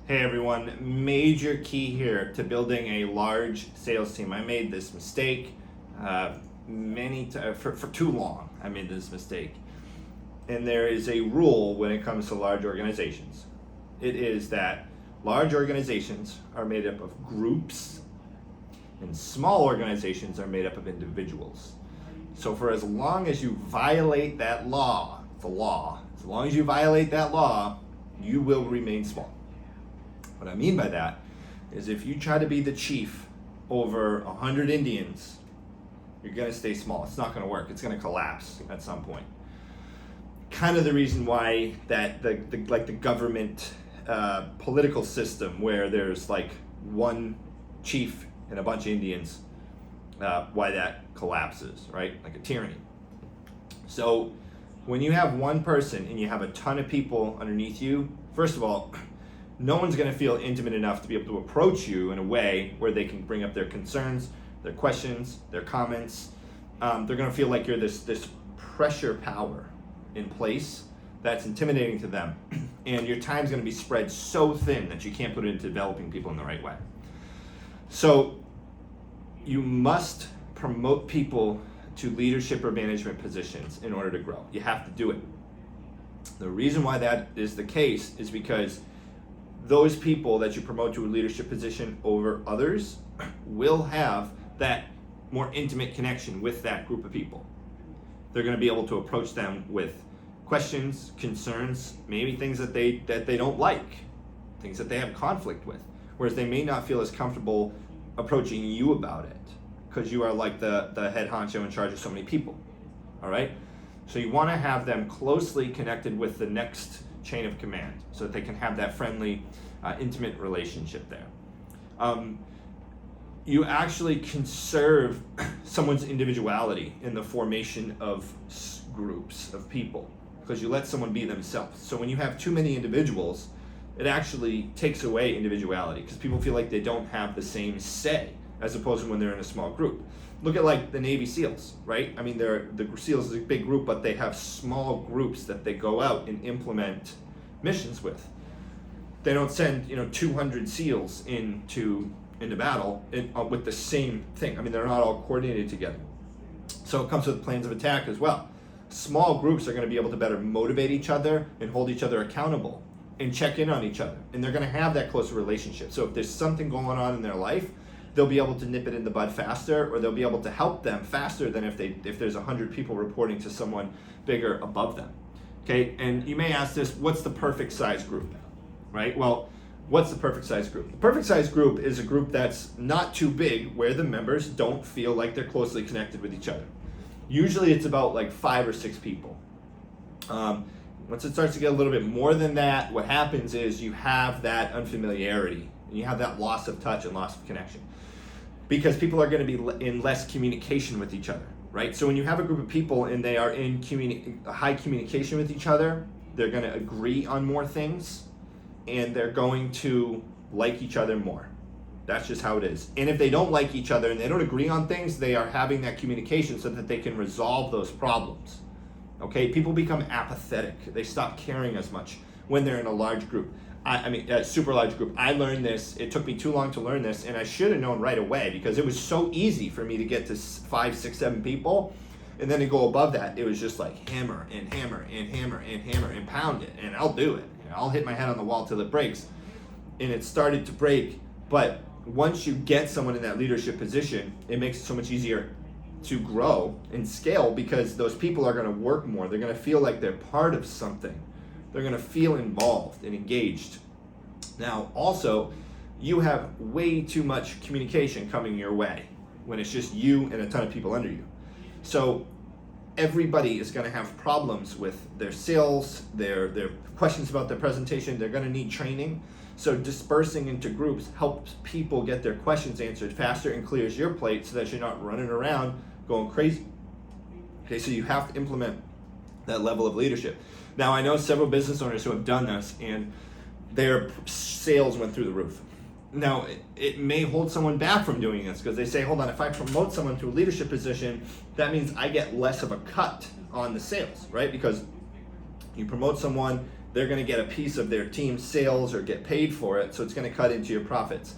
Hey everyone, major key here to building a large sales team. I made this mistake for too long. I made this mistake. And there is a rule when it comes to large organizations. It is that large organizations are made up of groups and small organizations are made up of individuals. So for as long as you violate that law, the law, as long as you violate that law, you will remain small. What I mean by that is if you try to be the chief over 100 Indians, you're going to stay small. It's not going to work. It's going to collapse at some point. Kind of the reason why that the government political system where there's like one chief and a bunch of Indians, why that collapses, right? Like a tyranny. So when you have one person and you have a ton of people underneath you, first of all, no one's going to feel intimate enough to be able to approach you in a way where they can bring up their concerns, their questions, their comments. They're going to feel like you're this pressure power in place that's intimidating to them. And your time's going to be spread so thin that you can't put it into developing people in the right way. So you must promote people to leadership or management positions in order to grow. You have to do it. The reason why that is the case is because those people that you promote to a leadership position over others will have that more intimate connection with that group of people. They're going to be able to approach them with questions, concerns, maybe things that they don't like, things that they have conflict with, whereas they may not feel as comfortable approaching you about it because you are like the head honcho in charge of so many people. All right? So you want to have them closely connected with the next chain of command so that they can have that friendly, intimate relationship there. You actually conserve someone's individuality in the formation of groups of people because you let someone be themselves. So when you have too many individuals, it actually takes away individuality because people feel like they don't have the same say as opposed to when they're in a small group. Look at like the Navy SEALs, right? I mean, the SEALs is a big group, but they have small groups that they go out and implement missions with. They don't send 200 SEALs into battle with the same thing. I mean, they're not all coordinated together. So it comes with plans of attack as well. Small groups are going to be able to better motivate each other and hold each other accountable and check in on each other. And they're going to have that closer relationship. So if there's something going on in their life, they'll be able to nip it in the bud faster, or they'll be able to help them faster than if there's 100 people reporting to someone bigger above them. Okay, and you may ask this, what's the perfect size group, right? Well, what's the perfect size group? The perfect size group is a group that's not too big where the members don't feel like they're closely connected with each other. Usually it's about like 5 or 6 people. Once it starts to get a little bit more than that, what happens is you have that unfamiliarity, and you have that loss of touch and loss of connection. Because people are going to be in less communication with each other, right? So when you have a group of people and they are in high communication with each other, they're going to agree on more things, and they're going to like each other more. That's just how it is. And if they don't like each other and they don't agree on things, they are having that communication so that they can resolve those problems. Okay, people become apathetic. They stop caring as much when they're in a large group. I mean, a super large group. I learned this. It took me too long to learn this, and I should have known right away because it was so easy for me to get to 5, 6, 7 people, and then to go above that, it was just like hammer and hammer and hammer and hammer and pound it, and I'll do it. I'll hit my head on the wall till it breaks, and it started to break. But once you get someone in that leadership position, it makes it so much easier to grow and scale because those people are going to work more. They're going to feel like they're part of something. They're going to feel involved and engaged. Now, also, you have way too much communication coming your way when it's just you and a ton of people under you. So everybody is going to have problems with their sales, their questions about their presentation. They're going to need training. So dispersing into groups helps people get their questions answered faster and clears your plate so that you're not running around going crazy. Okay, so you have to implement that level of leadership. Now, I know several business owners who have done this and their sales went through the roof. Now, it may hold someone back from doing this because they say, hold on, if I promote someone to a leadership position, that means I get less of a cut on the sales, right? Because you promote someone, they're going to get a piece of their team's sales or get paid for it, so it's going to cut into your profits.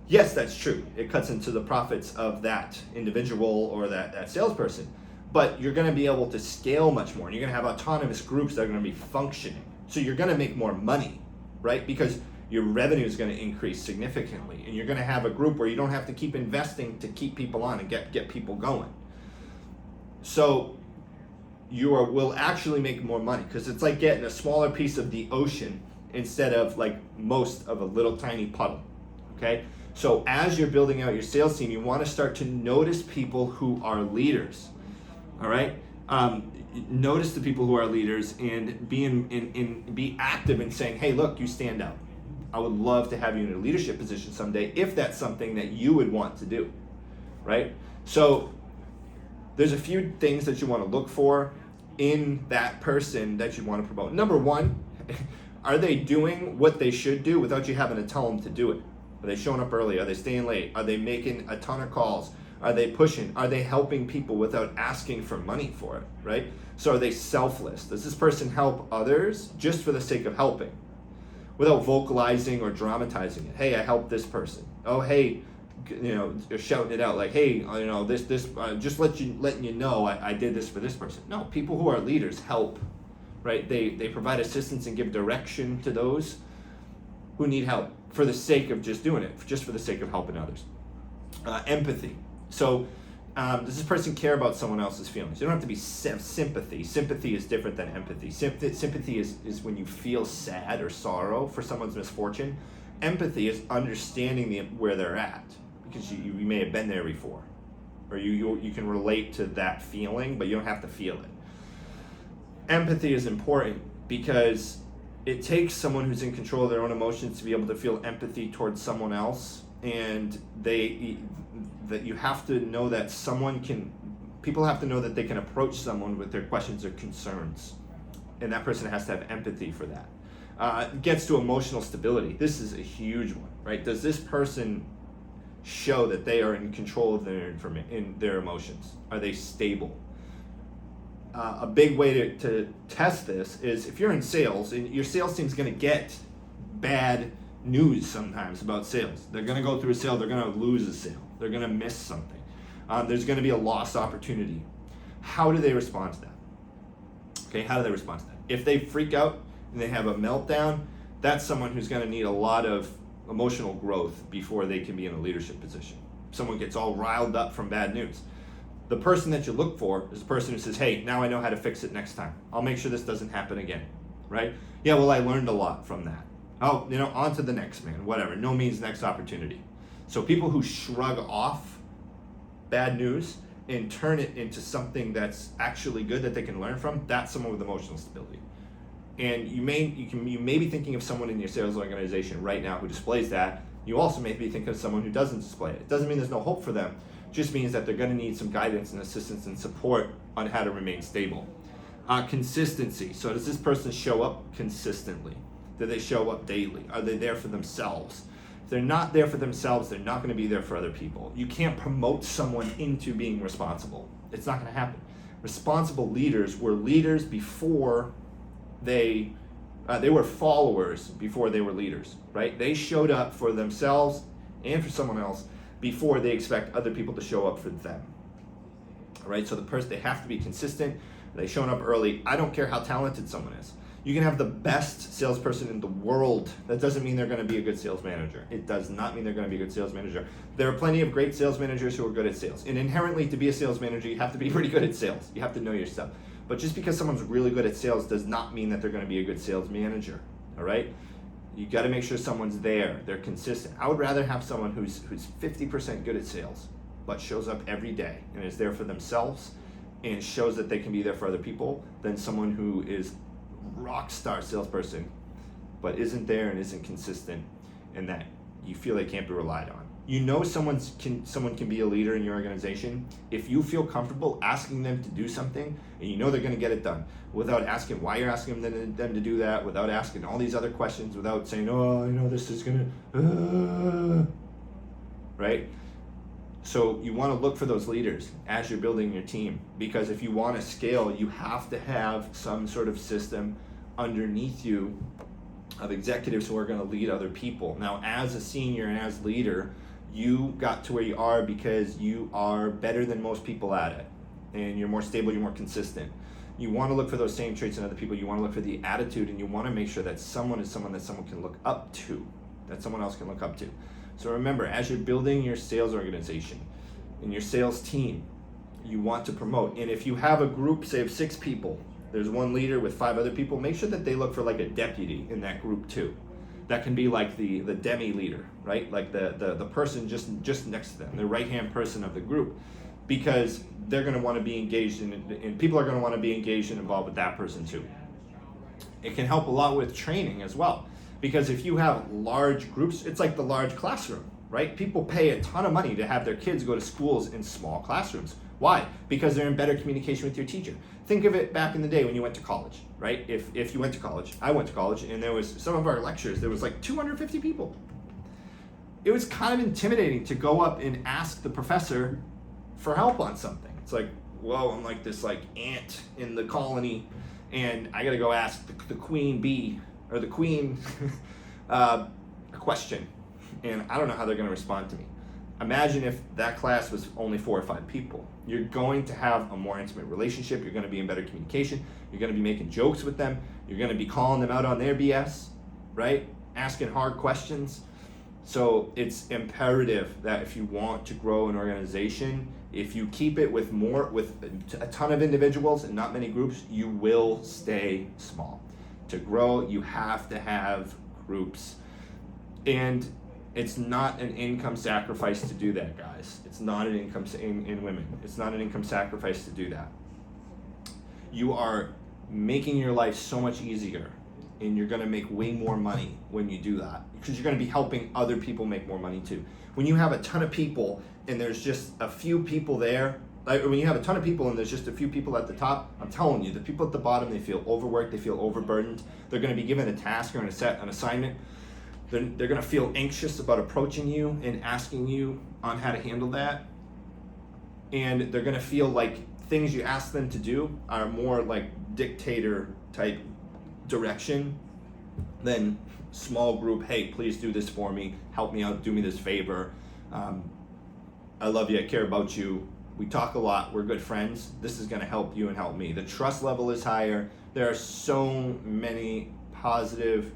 Yes, that's true. It cuts into the profits of that individual or that salesperson, but you're going to be able to scale much more, and you're going to have autonomous groups that are going to be functioning. So you're going to make more money, right? Because your revenue is going to increase significantly, and you're going to have a group where you don't have to keep investing to keep people on and get people going. So you will actually make more money, because it's like getting a smaller piece of the ocean instead of like most of a little tiny puddle. Okay, so as you're building out your sales team, you want to start to notice people who are leaders. All right, notice the people who are leaders and be active in saying, hey, look, you stand out. I would love to have you in a leadership position someday if that's something that you would want to do, right? So there's a few things that you want to look for in that person that you want to promote. Number one, are they doing what they should do without you having to tell them to do it? Are they showing up early? Are they staying late? Are they making a ton of calls? Are they pushing? Are they helping people without asking for money for it, right? So are they selfless? Does this person help others just for the sake of helping, without vocalizing or dramatizing it? Hey, I helped this person. Oh, hey, you're shouting it out like, hey, just letting you know I did this for this person. No, people who are leaders help, right? They provide assistance and give direction to those who need help for the sake of just doing it, just for the sake of helping others. Empathy. So does this person care about someone else's feelings? You don't have to be sympathy. Sympathy is different than empathy. Sympathy is when you feel sad or sorrow for someone's misfortune. Empathy is understanding where they're at, because you may have been there before, or you can relate to that feeling, but you don't have to feel it. Empathy is important because it takes someone who's in control of their own emotions to be able to feel empathy towards someone else, and that you have to know that people have to know that they can approach someone with their questions or concerns, and that person has to have empathy for that. It gets to emotional stability. This is a huge one, right? Does this person show that they are in control of their emotions? Are they stable? A big way to test this is if you're in sales, and your sales team's going to get bad news sometimes about sales. They're going to go through a sale, they're going to lose a sale, they're going to miss something. There's going to be a lost opportunity. How do they respond to that? Okay, how do they respond to that? If they freak out and they have a meltdown, that's someone who's going to need a lot of emotional growth before they can be in a leadership position. Someone gets all riled up from bad news. The person that you look for is the person who says, hey, now I know how to fix it next time. I'll make sure this doesn't happen again, right? Yeah, well, I learned a lot from that. Oh, on to the next, man, whatever. No means next opportunity. So people who shrug off bad news and turn it into something that's actually good that they can learn from, that's someone with emotional stability. And you may be thinking of someone in your sales organization right now who displays that. You also may be thinking of someone who doesn't display it. It doesn't mean there's no hope for them. It just means that they're going to need some guidance and assistance and support on how to remain stable. Consistency. So does this person show up consistently? Do they show up daily? Are they there for themselves? If they're not there for themselves, they're not going to be there for other people. You can't promote someone into being responsible. It's not going to happen. Responsible leaders were leaders before they were followers before they were leaders, right? They showed up for themselves and for someone else before they expect other people to show up for them. All right, so they have to be consistent. They showing up early. I don't care how talented someone is. You can have the best salesperson in the world. That doesn't mean they're going to be a good sales manager. It does not mean they're going to be a good sales manager. There are plenty of great sales managers who are good at sales. And inherently, to be a sales manager, you have to be pretty good at sales. You have to know your stuff. But just because someone's really good at sales does not mean that they're going to be a good sales manager. All right? You got to make sure someone's there. They're consistent. I would rather have someone who's 50% good at sales, but shows up every day and is there for themselves and shows that they can be there for other people, than someone who is rock star salesperson but isn't there and isn't consistent, and that you feel they can't be relied on. Someone can be a leader in your organization if you feel comfortable asking them to do something and you know they're going to get it done, without asking why you're asking them to do that, without asking all these other questions, without saying, this is going to, right? So you want to look for those leaders as you're building your team, because if you want to scale, you have to have some sort of system underneath you of executives who are going to lead other people. Now, as a senior and as leader, you got to where you are because you are better than most people at it, and you're more stable, you're more consistent. You want to look for those same traits in other people. You want to look for the attitude, and you want to make sure that someone is someone that someone can look up to, that someone else can look up to. So remember, as you're building your sales organization and your sales team, you want to promote. And if you have a group, say of 6 people, there's one leader with 5 other people, make sure that they look for like a deputy in that group too. That can be like the demi leader, right? Like the person just next to them, the right-hand person of the group, because they're going to want to be engaged in, and people are going to want to be engaged and involved with that person too. It can help a lot with training as well, because if you have large groups, it's like the large classroom, right? People pay a ton of money to have their kids go to schools in small classrooms. Why? Because they're in better communication with your teacher. Think of it back in the day when you went to college, right? If you went to college, I went to college, and there was some of our lectures, there was like 250 people. It was kind of intimidating to go up and ask the professor for help on something. It's like, whoa, I'm like this like ant in the colony, and I gotta go ask the queen bee or the queen a question, and I don't know how they're gonna respond to me. Imagine if that class was only 4 or 5 people. You're going to have a more intimate relationship. You're going to be in better communication. You're going to be making jokes with them. You're going to be calling them out on their BS, right? Asking hard questions. So it's imperative that if you want to grow an organization, if you keep it with a ton of individuals and not many groups, you will stay small. To grow, you have to have groups. And it's not an income sacrifice to do that, guys. It's not an income in women. It's not an income sacrifice to do that. You are making your life so much easier, and you're going to make way more money when you do that, because you're going to be helping other people make more money too. When you have a ton of people and there's just a few people there, like when you have a ton of people and there's just a few people at the top, I'm telling you, the people at the bottom, they feel overworked, they feel overburdened. They're going to be given a task or an assignment. They're going to feel anxious about approaching you and asking you on how to handle that. And they're going to feel like things you ask them to do are more like dictator type direction than small group, hey, please do this for me, help me out, do me this favor. I love you, I care about you. We talk a lot, we're good friends. This is going to help you and help me. The trust level is higher. There are so many positive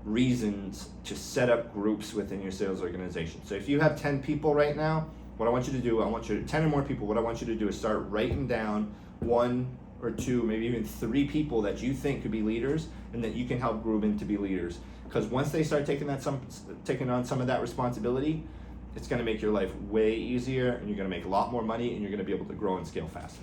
reasons to set up groups within your sales organization. So if you have 10 people right now, what I want you to do, 10 or more people, what I want you to do is start writing down 1 or 2, maybe even 3 people that you think could be leaders and that you can help group into be leaders. Because once they start taking on some of that responsibility, it's going to make your life way easier, and you're going to make a lot more money, and you're going to be able to grow and scale faster.